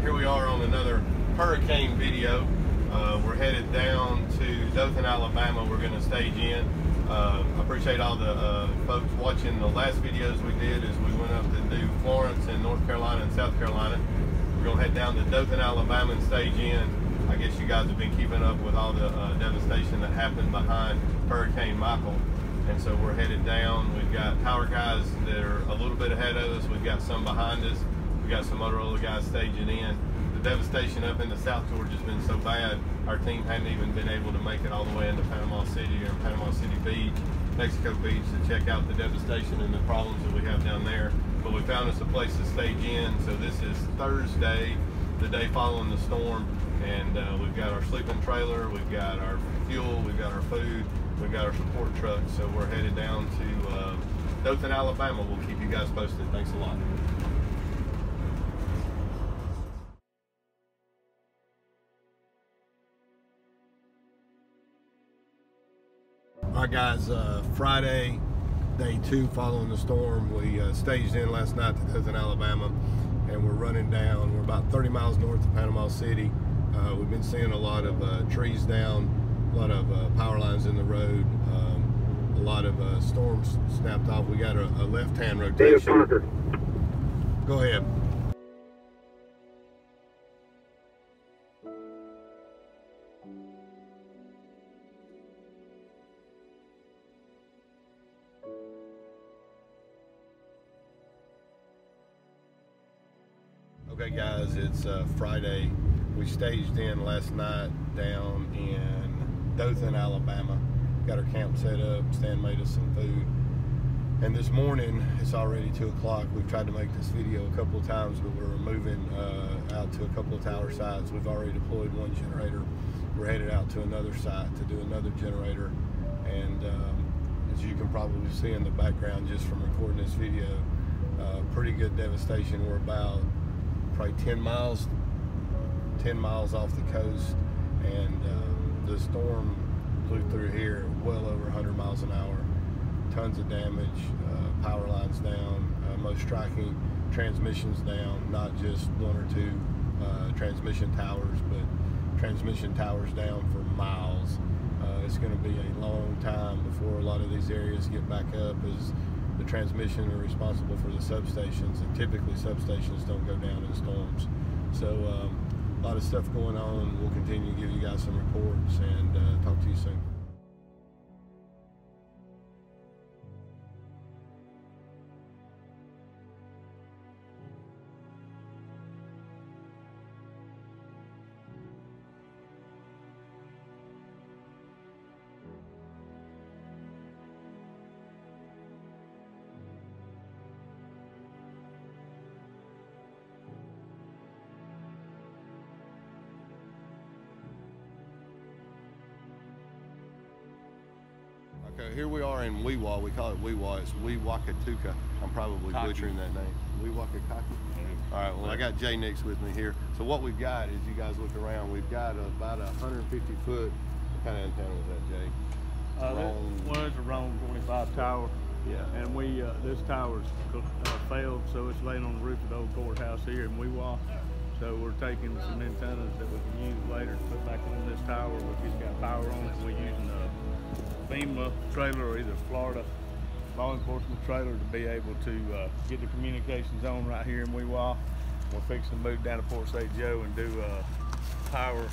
here we are on another hurricane video. We're headed down to Dothan, Alabama. We're going to stage in. I appreciate all the folks watching the last videos we did as we went up to do Florence and North Carolina and South Carolina. We're going to head down to Dothan, Alabama and stage in. I guess you guys have been keeping up with all the devastation that happened behind Hurricane Michael. And so we're headed down. We've got power guys that are a little bit ahead of us. We've got some behind us. We've got some Motorola guys staging in. The devastation up in the South Georgia has been so bad, our team hadn't even been able to make it all the way into Panama City or Panama City Beach, Mexico Beach, to check out the devastation and the problems that we have down there. But we found us a place to stage in. So this is Thursday, the day following the storm. And we've got our sleeping trailer, we've got our fuel, we've got our food, we've got our support truck. So we're headed down to Dothan, Alabama. We'll keep you guys posted. Thanks a lot. All right, guys, Friday, day 2 following the storm. We staged in last night to Dothan, Alabama, and we're running down. We're about 30 miles north of Panama City. We've been seeing a lot of trees down, a lot of power lines in the road, a lot of storms snapped off. We got a left-hand rotation. Go ahead. Okay guys, it's Friday. We staged in last night down in Dothan, Alabama. Got our camp set up. Stan made us some food. And this morning, it's already 2 o'clock. We've tried to make this video a couple of times, but we're moving out to a couple of tower sites. We've already deployed one generator. We're headed out to another site to do another generator. And as you can probably see in the background just from recording this video, pretty good devastation. We're about probably 10 miles off the coast, and the storm blew through here well over 100 miles an hour. Tons of damage, power lines down, most striking, transmissions down, not just 1 or 2 transmission towers, but transmission towers down for miles. It's going to be a long time before a lot of these areas get back up, as the transmission are responsible for the substations, and typically substations don't go down in storms. So a lot of stuff going on. We'll continue to give you guys some reports and talk to you soon. Okay, here we are in Weewa. We call it Weewa. It's Weewakatuka. I'm probably butchering that name. Weewakatuka. All right, well, I got Jay Nix with me here. So what we've got is, you guys look around, we've got about a 150-foot, what kind of antenna was that, Jay? Well, it's a Rome 25 tower. Yeah. And this tower's failed, so it's laying on the roof of the old courthouse here in Weewa. So we're taking some antennas that we can use later to put back on this tower, which has got power on it. We're using a FEMA trailer or either Florida law enforcement trailer to be able to get the communications on right here in Weewa. We're fixing to move down to Port St. Joe and do power,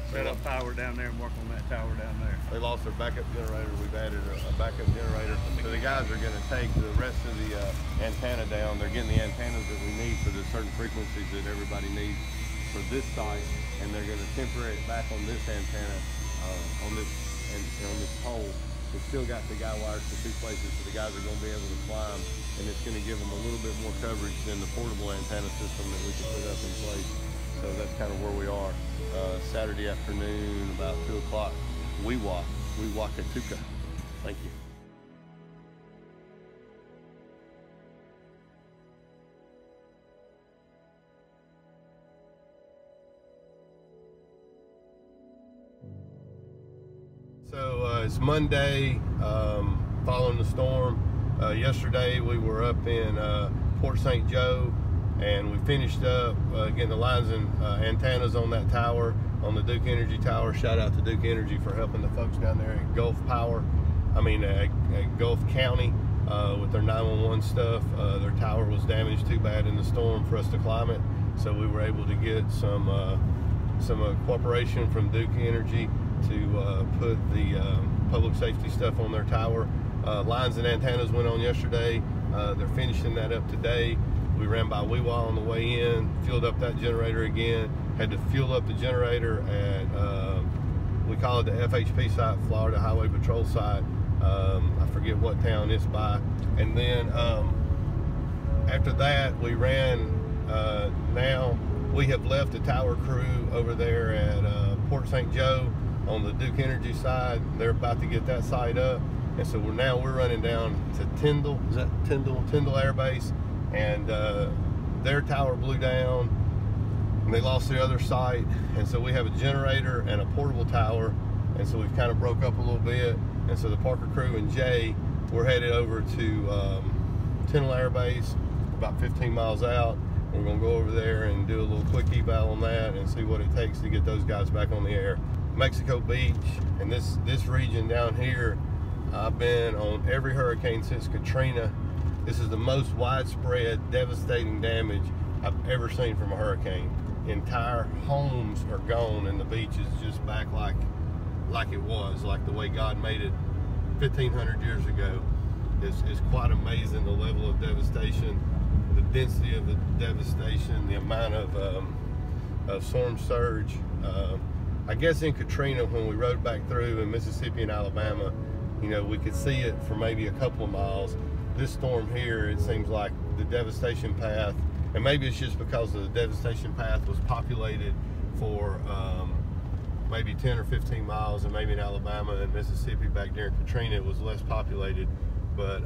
set up power down there and work on that tower down there. They lost their backup generator. We've added a backup generator. So the guys are going to take the rest of the antenna down. They're getting the antennas that we need for the certain frequencies that everybody needs for this site, and they're going to temper it back on this antenna, on this pole. It's still got the guy wires to 2 places, so the guys are going to be able to climb, and it's going to give them a little bit more coverage than the portable antenna system that we can put up in place. So that's kind of where we are. Saturday afternoon, about 2 o'clock. Weewakatuka. Thank you. So it's Monday, following the storm. Yesterday we were up in Port St. Joe. and we finished up getting the lines and antennas on that tower, on the Duke Energy tower. Shout out to Duke Energy for helping the folks down there at Gulf Power, at Gulf County, with their 911 stuff. Their tower was damaged too bad in the storm for us to climb it, so we were able to get some cooperation from Duke Energy to put the public safety stuff on their tower. Lines and antennas went on yesterday. They're finishing that up today. We ran by Weewah on the way in, fueled up that generator again, had to fuel up the generator at, we call it the FHP site, Florida Highway Patrol site. I forget what town it's by. And then after that, we ran, now we have left the tower crew over there at Port St. Joe on the Duke Energy side. They're about to get that site up. And so we're running down to Tyndall. Is that Tyndall? Tyndall Air Base. And their tower blew down and they lost the other site. And so we have a generator and a portable tower. And so we've kind of broke up a little bit. And so the Parker crew and Jay, we're headed over to Tyndall Air Base, about 15 miles out. We're gonna go over there and do a little quick eval on that and see what it takes to get those guys back on the air. Mexico Beach and this region down here, I've been on every hurricane since Katrina. This is the most widespread, devastating damage I've ever seen from a hurricane. Entire homes are gone and the beach is just back like it was, like the way God made it 1,500 years ago. It's quite amazing, the level of devastation, the density of the devastation, the amount of storm surge. I guess in Katrina, when we rode back through in Mississippi and Alabama, you know, we could see it for maybe a couple of miles. This storm here, it seems like the devastation path, and maybe it's just because the devastation path was populated for maybe 10 or 15 miles, and maybe in Alabama and Mississippi back during Katrina it was less populated. But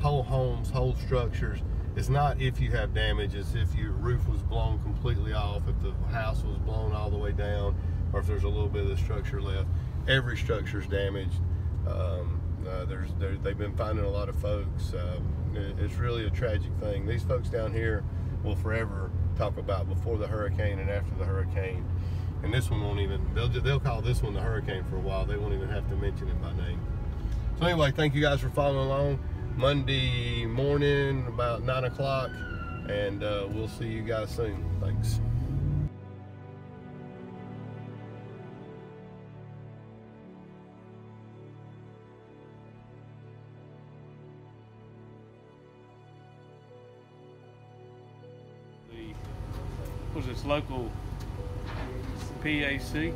whole homes, whole structures, it's not if you have damage, it's if your roof was blown completely off, if the house was blown all the way down, or if there's a little bit of the structure left. Every structure's damaged. They've been finding a lot of folks. It's really a tragic thing. These folks down here will forever talk about before the hurricane and after the hurricane. And this one won't even, they'll call this one the hurricane for a while. They won't even have to mention it by name. So anyway, thank you guys for following along. Monday morning, about 9 o'clock, and we'll see you guys soon. Thanks. Was this local PAC?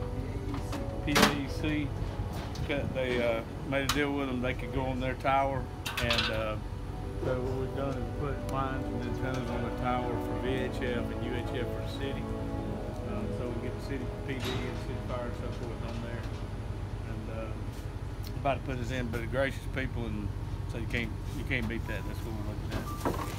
They made a deal with them. They could go on their tower, and so what we've done is put lines and antennas on the tower for VHF and UHF for the city. So we get the city PD and city fire and so forth on there. And about to put us in, but the gracious people, and so you can't beat that. That's what we're looking at.